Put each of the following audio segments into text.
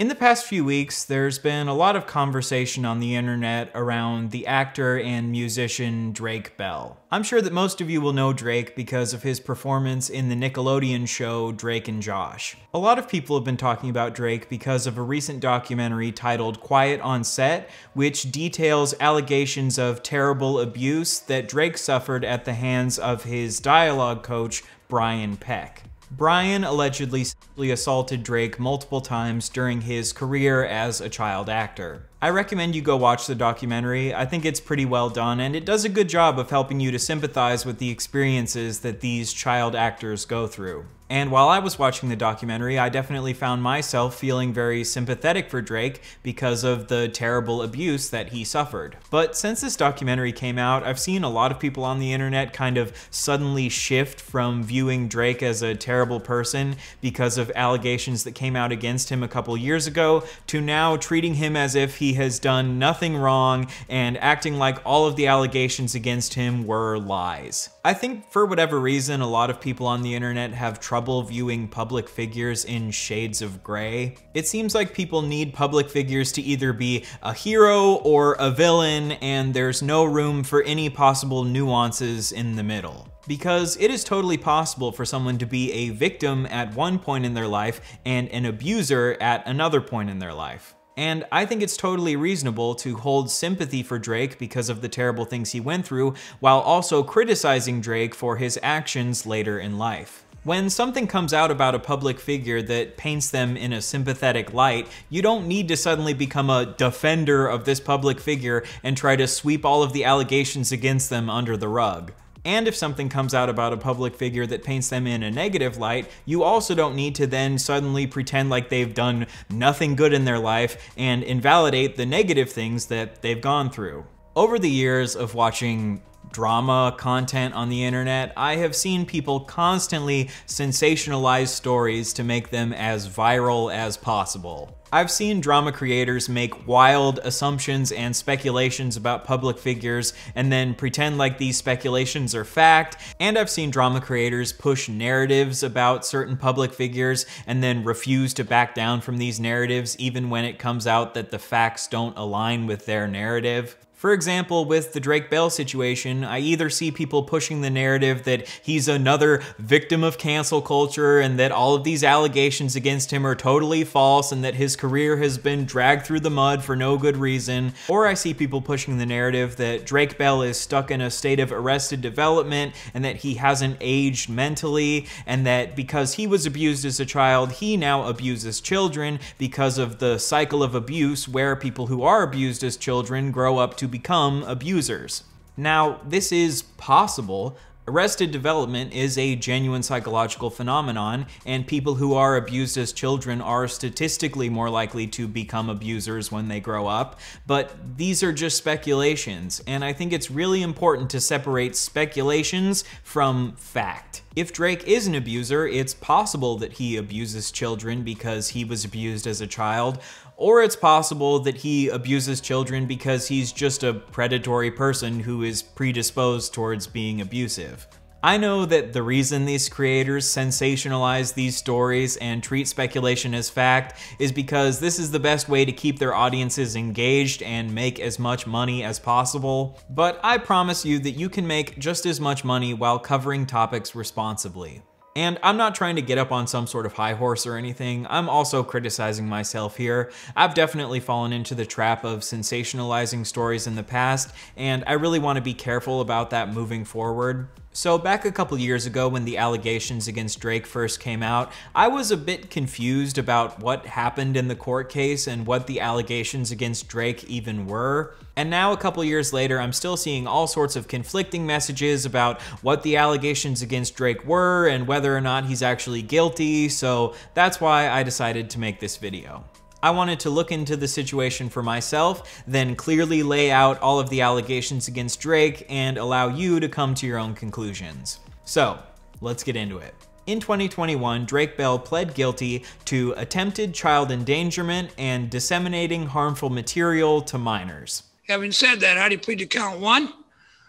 In the past few weeks, there's been a lot of conversation on the internet around the actor and musician Drake Bell. I'm sure that most of you will know Drake because of his performance in the Nickelodeon show Drake and Josh. A lot of people have been talking about Drake because of a recent documentary titled Quiet on Set, which details allegations of terrible abuse that Drake suffered at the hands of his dialogue coach, Brian Peck. Brian allegedly sexually assaulted Drake multiple times during his career as a child actor. I recommend you go watch the documentary. I think it's pretty well done, and it does a good job of helping you to sympathize with the experiences that these child actors go through. And while I was watching the documentary, I definitely found myself feeling very sympathetic for Drake because of the terrible abuse that he suffered. But since this documentary came out, I've seen a lot of people on the internet kind of suddenly shift from viewing Drake as a terrible person because of allegations that came out against him a couple years ago to now treating him as if he has done nothing wrong and acting like all of the allegations against him were lies. I think for whatever reason, a lot of people on the internet have trouble viewing public figures in shades of gray. It seems like people need public figures to either be a hero or a villain, and there's no room for any possible nuances in the middle. Because it is totally possible for someone to be a victim at one point in their life and an abuser at another point in their life. And I think it's totally reasonable to hold sympathy for Drake because of the terrible things he went through, while also criticizing Drake for his actions later in life. When something comes out about a public figure that paints them in a sympathetic light, you don't need to suddenly become a defender of this public figure and try to sweep all of the allegations against them under the rug. And if something comes out about a public figure that paints them in a negative light, you also don't need to then suddenly pretend like they've done nothing good in their life and invalidate the negative things that they've gone through. Over the years of watching drama content on the internet, I have seen people constantly sensationalize stories to make them as viral as possible. I've seen drama creators make wild assumptions and speculations about public figures and then pretend like these speculations are fact, and I've seen drama creators push narratives about certain public figures and then refuse to back down from these narratives even when it comes out that the facts don't align with their narrative. For example, with the Drake Bell situation, I either see people pushing the narrative that he's another victim of cancel culture and that all of these allegations against him are totally false and that his career has been dragged through the mud for no good reason, or I see people pushing the narrative that Drake Bell is stuck in a state of arrested development and that he hasn't aged mentally, and that because he was abused as a child, he now abuses children because of the cycle of abuse where people who are abused as children grow up to become abusers. Now, this is possible. Arrested development is a genuine psychological phenomenon, and people who are abused as children are statistically more likely to become abusers when they grow up, but these are just speculations, and I think it's really important to separate speculations from fact. If Drake is an abuser, it's possible that he abuses children because he was abused as a child, or it's possible that he abuses children because he's just a predatory person who is predisposed towards being abusive. I know that the reason these creators sensationalize these stories and treat speculation as fact is because this is the best way to keep their audiences engaged and make as much money as possible, but I promise you that you can make just as much money while covering topics responsibly. And I'm not trying to get up on some sort of high horse or anything, I'm also criticizing myself here. I've definitely fallen into the trap of sensationalizing stories in the past, and I really want to be careful about that moving forward. So back a couple years ago when the allegations against Drake first came out, I was a bit confused about what happened in the court case and what the allegations against Drake even were. And now a couple years later, I'm still seeing all sorts of conflicting messages about what the allegations against Drake were and whether or not he's actually guilty, so that's why I decided to make this video. I wanted to look into the situation for myself, then clearly lay out all of the allegations against Drake and allow you to come to your own conclusions. So, let's get into it. In 2021, Drake Bell pled guilty to attempted child endangerment and disseminating harmful material to minors. Having said that, how do you plead to count one?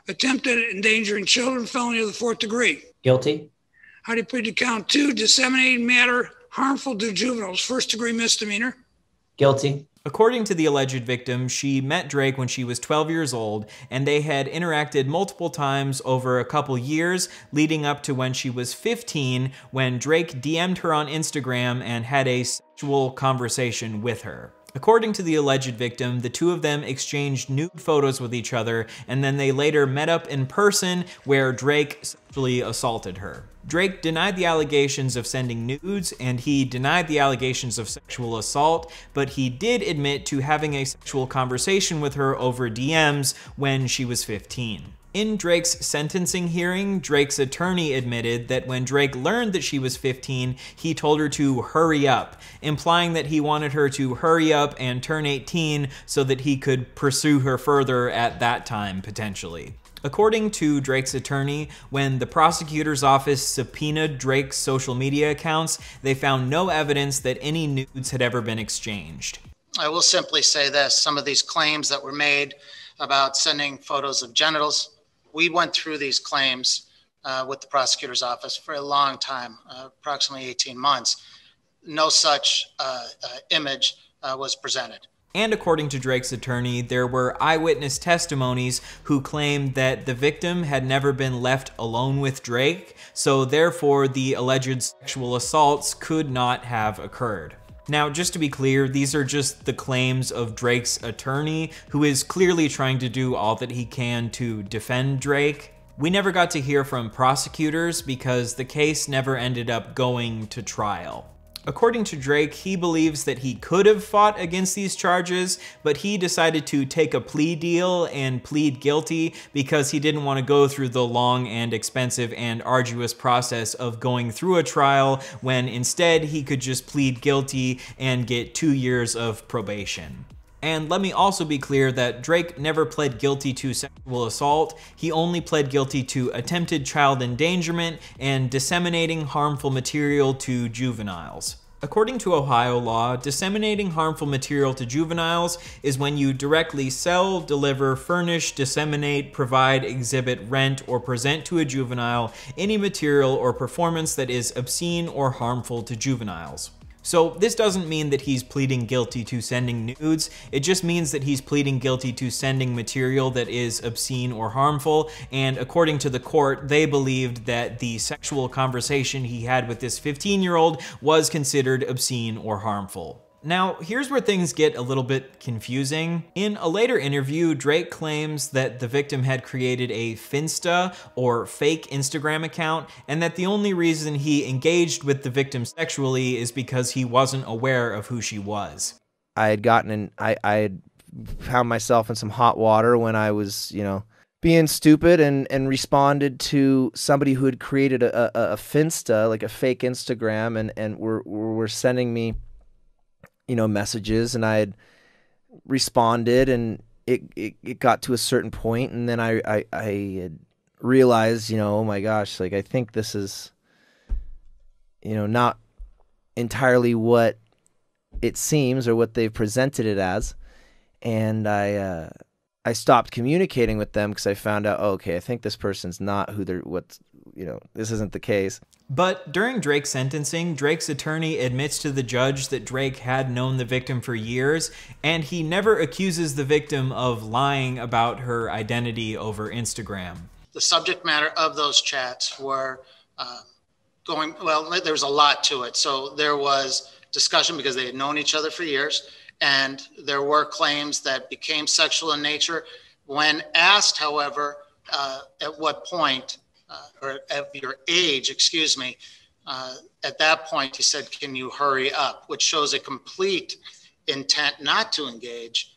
Attempted endangering children, felony of the 4th degree. Guilty. How do you plead to count two? Disseminating matter harmful to juveniles, 1st degree misdemeanor. Guilty. According to the alleged victim, she met Drake when she was 12 years old, and they had interacted multiple times over a couple years, leading up to when she was 15, when Drake DM'd her on Instagram and had a sexual conversation with her. According to the alleged victim, the two of them exchanged nude photos with each other, and then they later met up in person where Drake sexually assaulted her. Drake denied the allegations of sending nudes, and he denied the allegations of sexual assault, but he did admit to having a sexual conversation with her over DMs when she was 15. In Drake's sentencing hearing, Drake's attorney admitted that when Drake learned that she was 15, he told her to hurry up, implying that he wanted her to hurry up and turn 18 so that he could pursue her further at that time, potentially. According to Drake's attorney, when the prosecutor's office subpoenaed Drake's social media accounts, they found no evidence that any nudes had ever been exchanged. I will simply say this, some of these claims that were made about sending photos of genitals, we went through these claims with the prosecutor's office for a long time, approximately 18 months. No such image was presented. And according to Drake's attorney, there were eyewitness testimonies who claimed that the victim had never been left alone with Drake, so therefore the alleged sexual assaults could not have occurred. Now, just to be clear, these are just the claims of Drake's attorney, who is clearly trying to do all that he can to defend Drake. We never got to hear from prosecutors because the case never ended up going to trial. According to Drake, he believes that he could have fought against these charges, but he decided to take a plea deal and plead guilty because he didn't want to go through the long and expensive and arduous process of going through a trial when instead he could just plead guilty and get 2 years of probation. And let me also be clear that Drake never pled guilty to sexual assault. He only pled guilty to attempted child endangerment and disseminating harmful material to juveniles. According to Ohio law, disseminating harmful material to juveniles is when you directly sell, deliver, furnish, disseminate, provide, exhibit, rent, or present to a juvenile any material or performance that is obscene or harmful to juveniles. So this doesn't mean that he's pleading guilty to sending nudes, it just means that he's pleading guilty to sending material that is obscene or harmful, and according to the court, they believed that the sexual conversation he had with this 15-year-old was considered obscene or harmful. Now, here's where things get a little bit confusing. In a later interview, Drake claims that the victim had created a Finsta, or fake Instagram account, and that the only reason he engaged with the victim sexually is because he wasn't aware of who she was. I had had found myself in some hot water when I was, being stupid and responded to somebody who had created a Finsta, like a fake Instagram, and were sending me messages, and I had responded, and it got to a certain point, and then I had realized, oh my gosh, like I think this is, not entirely what it seems or what they've presented it as, and I stopped communicating with them because I found out, oh, okay, I think this person's not who they're, this isn't the case. But during Drake's sentencing, Drake's attorney admits to the judge that Drake had known the victim for years, and he never accuses the victim of lying about her identity over Instagram. The subject matter of those chats were there was a lot to it. So there was discussion because they had known each other for years, and there were claims that became sexual in nature. When asked, however, at what point, or at your age, excuse me, at that point he said, can you hurry up, which shows a complete intent not to engage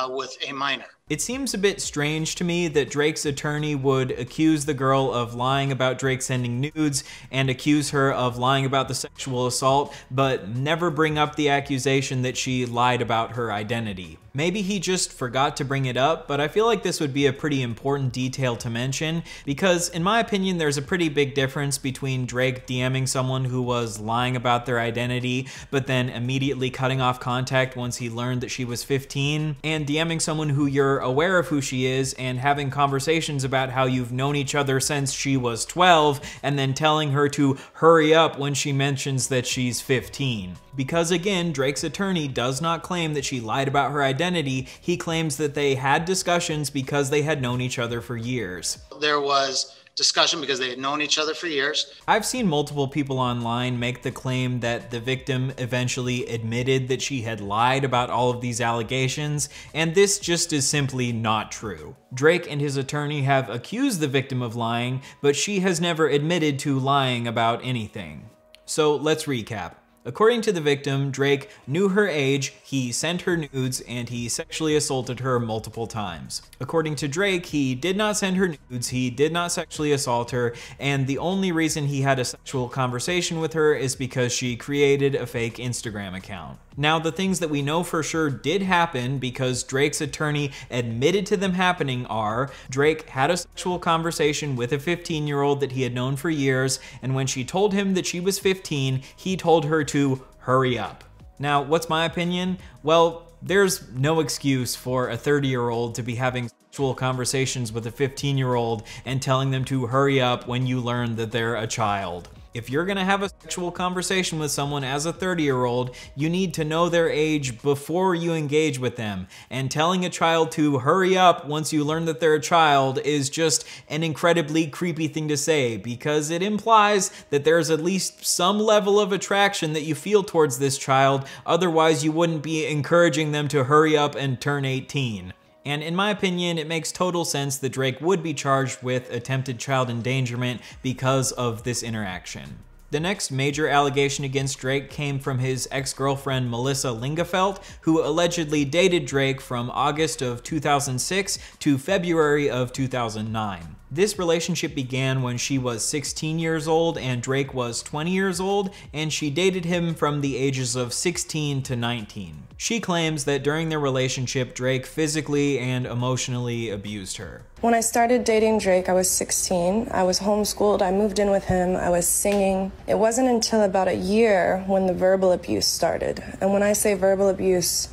with a minor. It seems a bit strange to me that Drake's attorney would accuse the girl of lying about Drake sending nudes and accuse her of lying about the sexual assault, but never bring up the accusation that she lied about her identity. Maybe he just forgot to bring it up, but I feel like this would be a pretty important detail to mention because, in my opinion, there's a pretty big difference between Drake DMing someone who was lying about their identity, but then immediately cutting off contact once he learned that she was 15, and DMing someone who you're her aware of who she is and having conversations about how you've known each other since she was 12, and then telling her to hurry up when she mentions that she's 15. Because again, Drake's attorney does not claim that she lied about her identity. He claims that they had discussions because they had known each other for years. There was discussion because they had known each other for years. I've seen multiple people online make the claim that the victim eventually admitted that she had lied about all of these allegations, and this just is simply not true. Drake and his attorney have accused the victim of lying, but she has never admitted to lying about anything. So let's recap. According to the victim, Drake knew her age, he sent her nudes, and he sexually assaulted her multiple times. According to Drake, he did not send her nudes, he did not sexually assault her, and the only reason he had a sexual conversation with her is because she created a fake Instagram account. Now, the things that we know for sure did happen because Drake's attorney admitted to them happening are: Drake had a sexual conversation with a 15-year-old that he had known for years, and when she told him that she was 15, he told her to hurry up. Now, what's my opinion? Well, there's no excuse for a 30-year-old to be having sexual conversations with a 15-year-old and telling them to hurry up when you learn that they're a child. If you're gonna have a sexual conversation with someone as a 30-year-old, you need to know their age before you engage with them. And telling a child to hurry up once you learn that they're a child is just an incredibly creepy thing to say, because it implies that there's at least some level of attraction that you feel towards this child, otherwise you wouldn't be encouraging them to hurry up and turn 18. And in my opinion, it makes total sense that Drake would be charged with attempted child endangerment because of this interaction. The next major allegation against Drake came from his ex-girlfriend Melissa Lingafelt, who allegedly dated Drake from August of 2006 to February of 2009. This relationship began when she was 16 years old and Drake was 20 years old, and she dated him from the ages of 16 to 19. She claims that during their relationship, Drake physically and emotionally abused her. When I started dating Drake, I was 16. I was homeschooled. I moved in with him. I was singing. It wasn't until about a year when the verbal abuse started. And when I say verbal abuse,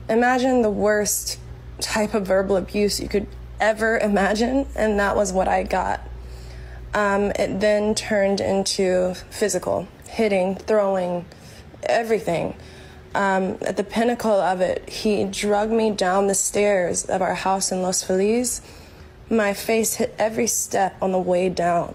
imagine the worst type of verbal abuse you could ever imagine, and that was what I got. It then turned into physical, hitting, throwing, everything. At the pinnacle of it, he dragged me down the stairs of our house in Los Feliz. My face hit every step on the way down.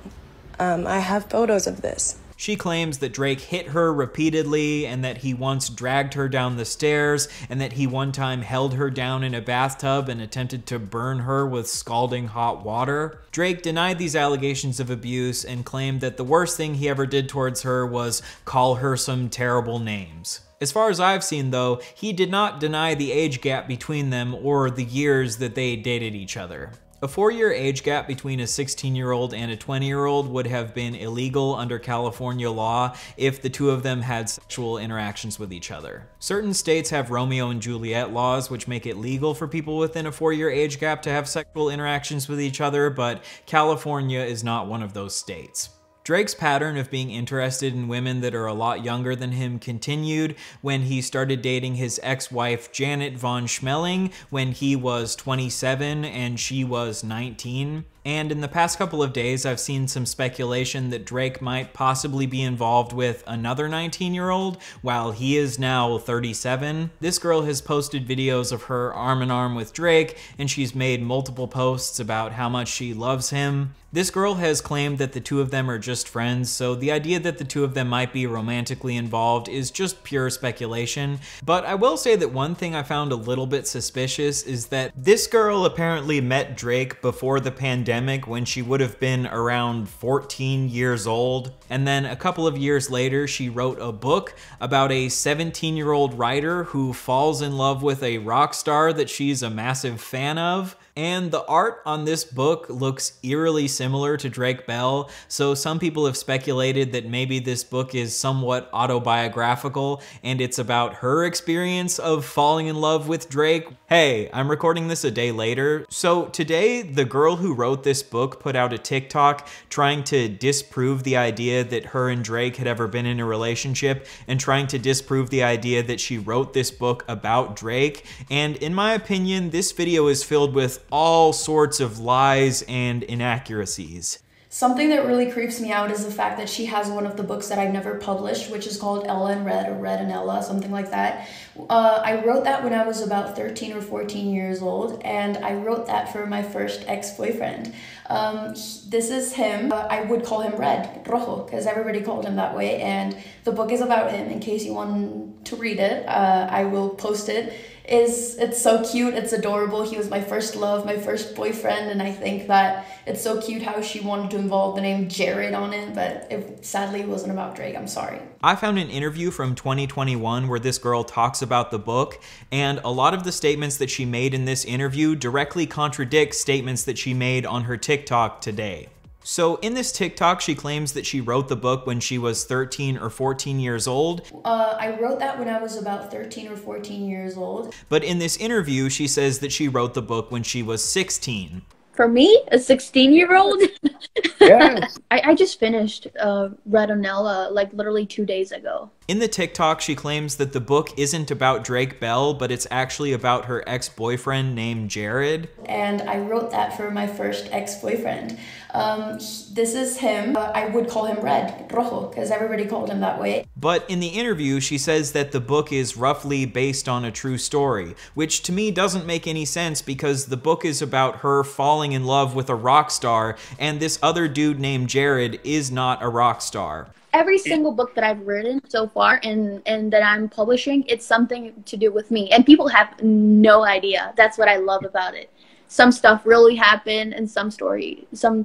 I have photos of this. She claims that Drake hit her repeatedly and that he once dragged her down the stairs and that he one time held her down in a bathtub and attempted to burn her with scalding hot water. Drake denied these allegations of abuse and claimed that the worst thing he ever did towards her was call her some terrible names. As far as I've seen though, he did not deny the age gap between them or the years that they dated each other. A 4-year age gap between a 16-year-old and a 20-year-old would have been illegal under California law if the two of them had sexual interactions with each other. Certain states have Romeo and Juliet laws which make it legal for people within a 4-year age gap to have sexual interactions with each other, but California is not one of those states. Drake's pattern of being interested in women that are a lot younger than him continued when he started dating his ex-wife Janet Von Schmeling when he was 27 and she was 19. And in the past couple of days, I've seen some speculation that Drake might possibly be involved with another 19-year-old while he is now 37. This girl has posted videos of her arm in arm with Drake, and she's made multiple posts about how much she loves him. This girl has claimed that the two of them are just friends, so the idea that the two of them might be romantically involved is just pure speculation. But I will say that one thing I found a little bit suspicious is that this girl apparently met Drake before the pandemic when she would have been around 14 years old. And then a couple of years later, she wrote a book about a 17-year-old writer who falls in love with a rock star that she's a massive fan of. And the art on this book looks eerily similar to Drake Bell, so some people have speculated that maybe this book is somewhat autobiographical and it's about her experience of falling in love with Drake. Hey, I'm recording this a day later, so today the girl who wrote wrote this book, put out a TikTok trying to disprove the idea that her and Drake had ever been in a relationship and trying to disprove the idea that she wrote this book about Drake. And in my opinion, this video is filled with all sorts of lies and inaccuracies. Something that really creeps me out is the fact that she has one of the books that I've never published, which is called Ella and Red, or Red and Ella, something like that. I wrote that when I was about 13 or 14 years old, and I wrote that for my first ex-boyfriend. This is him. I would call him Red, Rojo, because everybody called him that way, and the book is about him. In case you want to read it, I will post it. It's so cute, it's adorable. He was my first love, my first boyfriend, and I think that it's so cute how she wanted to involve the name Jared on it, but it sadly wasn't about Drake. I'm sorry. I found an interview from 2021 where this girl talks about the book, and a lot of the statements that she made in this interview directly contradict statements that she made on her TikTok today. So in this TikTok, she claims that she wrote the book when she was 13 or 14 years old. I wrote that when I was about 13 or 14 years old. But in this interview, she says that she wrote the book when she was 16. For me, a 16-year-old? Yes. I just finished Red and Ella like literally 2 days ago. In the TikTok, she claims that the book isn't about Drake Bell, but it's actually about her ex-boyfriend named Jared. And I wrote that for my first ex-boyfriend. This is him. I would call him Red, Rojo, because everybody called him that way. But in the interview, she says that the book is roughly based on a true story, which to me doesn't make any sense because the book is about her falling in love with a rock star, and this other dude named Jared is not a rock star. Every single book that I've written so far and that I'm publishing, it's something to do with me. And people have no idea. That's what I love about it. Some stuff really happened, and some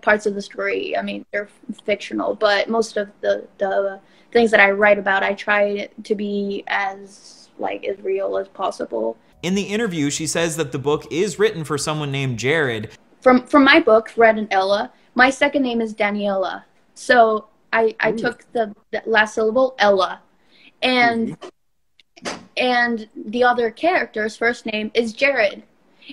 parts of the story, I mean, they're fictional, but most of the things that I write about, I try to be as real as possible. In the interview, she says that the book is written for someone named Jared. From my book, Red and Ella, my second name is Daniela. So I took the last syllable, Ella. And the other character's first name is Jared.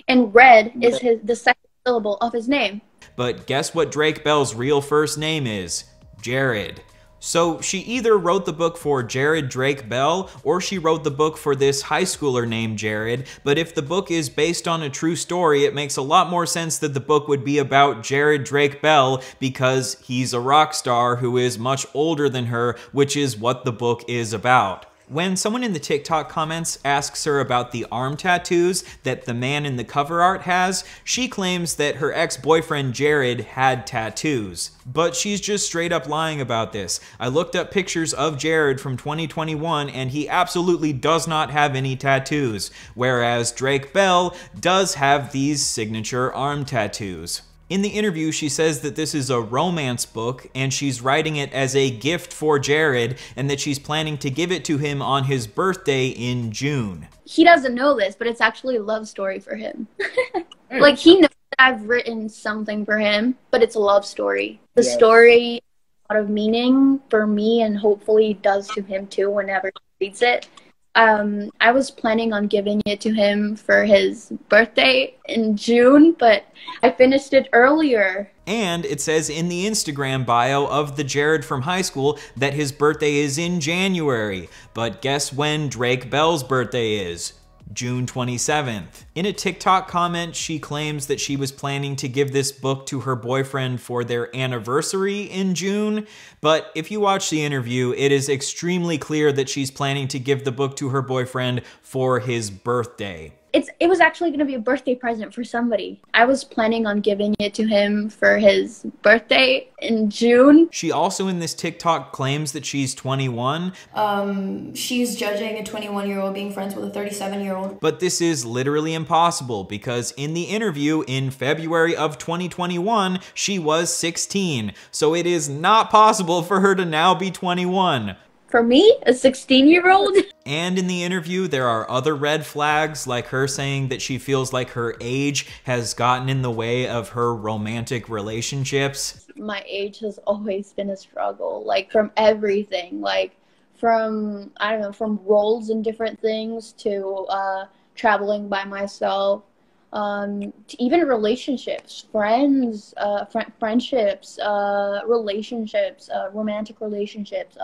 And Red is the second syllable of his name. But guess what Drake Bell's real first name is? Jared. So she either wrote the book for Jared Drake Bell, or she wrote the book for this high schooler named Jared. But if the book is based on a true story, it makes a lot more sense that the book would be about Jared Drake Bell because he's a rock star who is much older than her, which is what the book is about. When someone in the TikTok comments asks her about the arm tattoos that the man in the cover art has, she claims that her ex-boyfriend Jared had tattoos. But she's just straight up lying about this. I looked up pictures of Jared from 2021 and he absolutely does not have any tattoos, whereas Drake Bell does have these signature arm tattoos. In the interview, she says that this is a romance book and she's writing it as a gift for Jared and that she's planning to give it to him on his birthday in June. He doesn't know this, but it's actually a love story for him. Like, he knows that I've written something for him, but it's a love story. The story has a lot of meaning for me and hopefully does to him too whenever he reads it. I was planning on giving it to him for his birthday in June, but I finished it earlier. And it says in the Instagram bio of the Jared from high school that his birthday is in January. But guess when Drake Bell's birthday is? June 27th. In a TikTok comment, she claims that she was planning to give this book to her boyfriend for their anniversary in June, but if you watch the interview, it is extremely clear that she's planning to give the book to her boyfriend for his birthday. It was actually going to be a birthday present for somebody. I was planning on giving it to him for his birthday in June. She also in this TikTok claims that she's 21. She's judging a 21-year-old being friends with a 37-year-old. But this is literally impossible because in the interview in February of 2021, she was 16. So it is not possible for her to now be 21. For me, a 16-year-old? And in the interview, there are other red flags, like her saying that she feels like her age has gotten in the way of her romantic relationships. My age has always been a struggle, like from everything, like from, from roles in different things to traveling by myself. even relationships, friends, friendships, relationships, romantic relationships.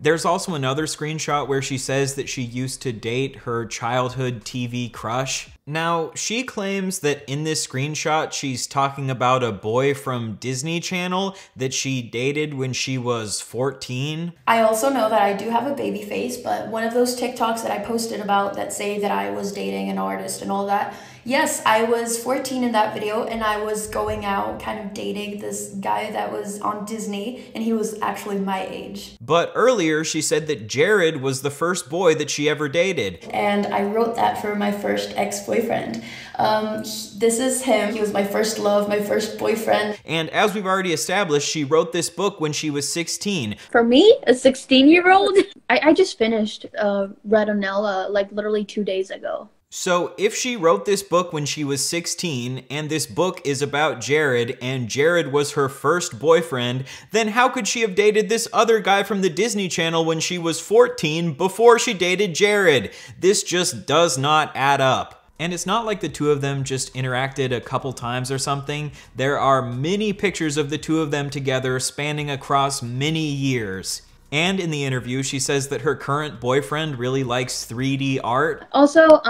There's also another screenshot where she says that she used to date her childhood TV crush. Now, she claims that in this screenshot, she's talking about a boy from Disney Channel that she dated when she was 14. I also know that I do have a baby face, but one of those TikToks that I posted about that say that I was dating an artist and all that, yes, I was 14 in that video, and I was going out kind of dating this guy that was on Disney, and he was actually my age. But earlier, she said that Jared was the first boy that she ever dated. And I wrote that for my first ex-boyfriend. This is him. He was my first love, my first boyfriend. And as we've already established, she wrote this book when she was 16. For me, a 16-year-old, I just finished Redonella like literally 2 days ago. So if she wrote this book when she was 16, and this book is about Jared, and Jared was her first boyfriend, then how could she have dated this other guy from the Disney Channel when she was 14 before she dated Jared? This just does not add up. And it's not like the two of them just interacted a couple times or something. There are many pictures of the two of them together spanning across many years. And in the interview, she says that her current boyfriend really likes 3D art. Also,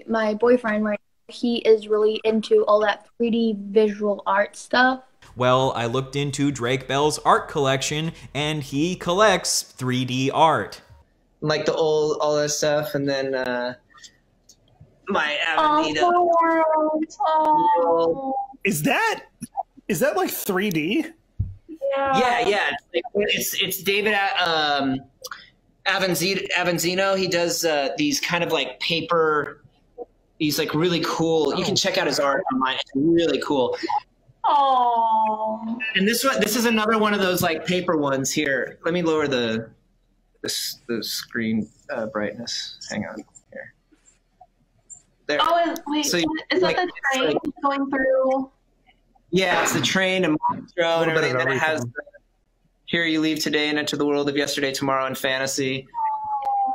my boyfriend, right, he is really into all that 3D visual art stuff. Well, I looked into Drake Bell's art collection, and he collects 3D art. Like the old, all that stuff, and then my Avenida. Is that like 3D? Yeah. It's David Avanzino. He does these kind of like paper. He's like really cool. You can check out his art online. It's really cool. Oh. And this is another one of those like paper ones here. Let me lower the screen brightness. Hang on here. There. Oh, wait. So is that the train going through? Yeah, it's the train and Monstro and everything. Then it has Here You Leave Today and Enter the World of Yesterday, Tomorrow, and Fantasy.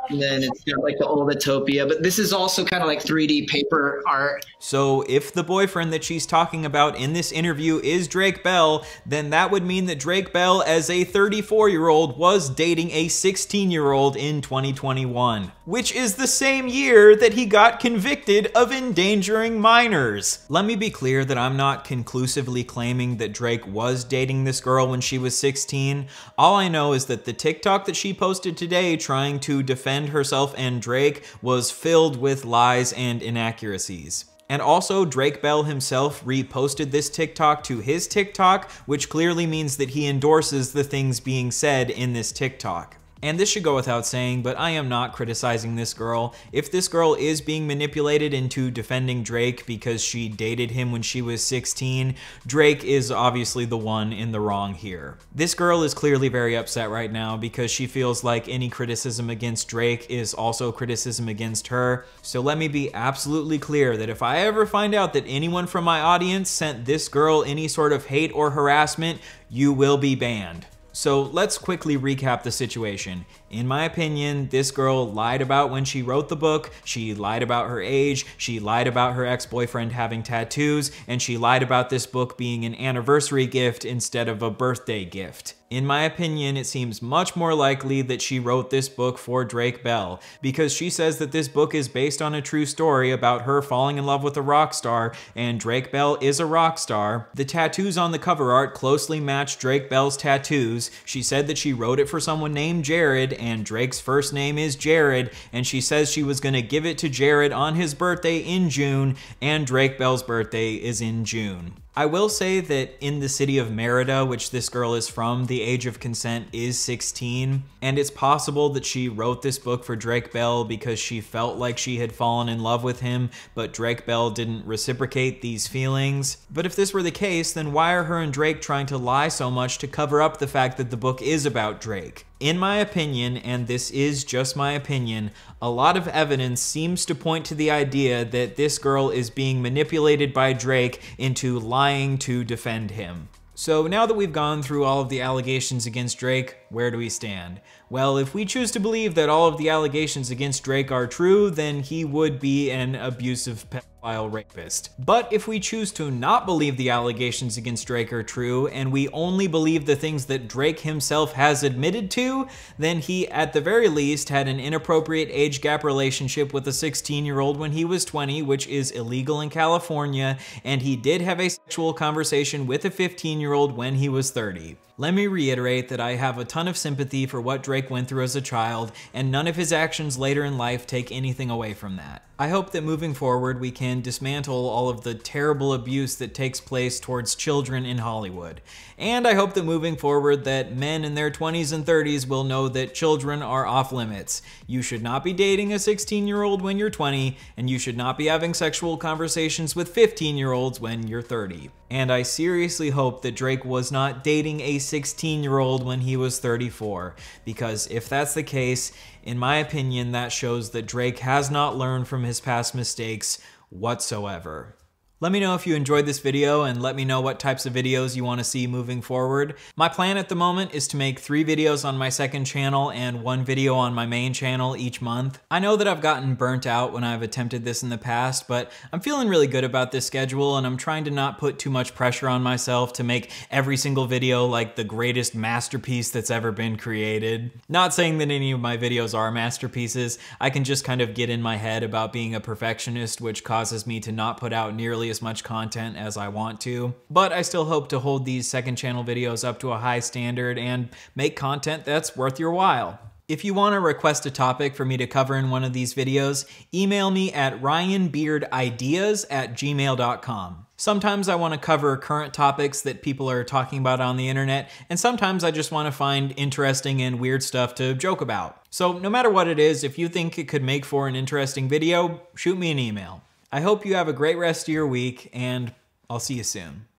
And then it's got like the old Utopia. But this is also kind of like 3D paper art. So if the boyfriend that she's talking about in this interview is Drake Bell, then that would mean that Drake Bell, as a 34-year-old, was dating a 16-year-old in 2021, which is the same year that he got convicted of endangering minors. Let me be clear that I'm not conclusively claiming that Drake was dating this girl when she was 16. All I know is that the TikTok that she posted today trying to defend herself and Drake was filled with lies and inaccuracies. And also, Drake Bell himself reposted this TikTok to his TikTok, which clearly means that he endorses the things being said in this TikTok. And this should go without saying, but I am not criticizing this girl. If this girl is being manipulated into defending Drake because she dated him when she was 16, Drake is obviously the one in the wrong here. This girl is clearly very upset right now because she feels like any criticism against Drake is also criticism against her. So let me be absolutely clear that if I ever find out that anyone from my audience sent this girl any sort of hate or harassment, you will be banned. So let's quickly recap the situation. In my opinion, this girl lied about when she wrote the book, she lied about her age, she lied about her ex-boyfriend having tattoos, and she lied about this book being an anniversary gift instead of a birthday gift. In my opinion, it seems much more likely that she wrote this book for Drake Bell, because she says that this book is based on a true story about her falling in love with a rock star, and Drake Bell is a rock star. The tattoos on the cover art closely match Drake Bell's tattoos. She said that she wrote it for someone named Jared, and Drake's first name is Jared, and she says she was gonna give it to Jared on his birthday in June, and Drake Bell's birthday is in June. I will say that in the city of Merida, which this girl is from, the age of consent is 16, and it's possible that she wrote this book for Drake Bell because she felt like she had fallen in love with him, but Drake Bell didn't reciprocate these feelings. But if this were the case, then why are her and Drake trying to lie so much to cover up the fact that the book is about Drake? In my opinion, and this is just my opinion, a lot of evidence seems to point to the idea that this girl is being manipulated by Drake into lying to defend him. So now that we've gone through all of the allegations against Drake, where do we stand? Well, if we choose to believe that all of the allegations against Drake are true, then he would be an abusive pedophile rapist. But if we choose to not believe the allegations against Drake are true, and we only believe the things that Drake himself has admitted to, then he, at the very least, had an inappropriate age gap relationship with a 16-year-old when he was 20, which is illegal in California, and he did have a sexual conversation with a 15-year-old when he was 30. Let me reiterate that I have a ton of sympathy for what Drake went through as a child, and none of his actions later in life take anything away from that. I hope that moving forward we can dismantle all of the terrible abuse that takes place towards children in Hollywood. And I hope that moving forward that men in their 20s and 30s will know that children are off limits. You should not be dating a 16-year-old when you're 20, and you should not be having sexual conversations with 15-year-olds when you're 30. And I seriously hope that Drake was not dating a 16-year-old when he was 34, because if that's the case, in my opinion, that shows that Drake has not learned from his past mistakes whatsoever. Let me know if you enjoyed this video and let me know what types of videos you want to see moving forward. My plan at the moment is to make 3 videos on my second channel and 1 video on my main channel each month. I know that I've gotten burnt out when I've attempted this in the past, but I'm feeling really good about this schedule, and I'm trying to not put too much pressure on myself to make every single video like the greatest masterpiece that's ever been created. Not saying that any of my videos are masterpieces, I can just kind of get in my head about being a perfectionist, which causes me to not put out nearly as much content as I want to. But I still hope to hold these second channel videos up to a high standard and make content that's worth your while. If you want to request a topic for me to cover in one of these videos, email me at ryanbeardideas@gmail.com. Sometimes I want to cover current topics that people are talking about on the internet, and sometimes I just want to find interesting and weird stuff to joke about. So no matter what it is, if you think it could make for an interesting video, shoot me an email. I hope you have a great rest of your week, and I'll see you soon.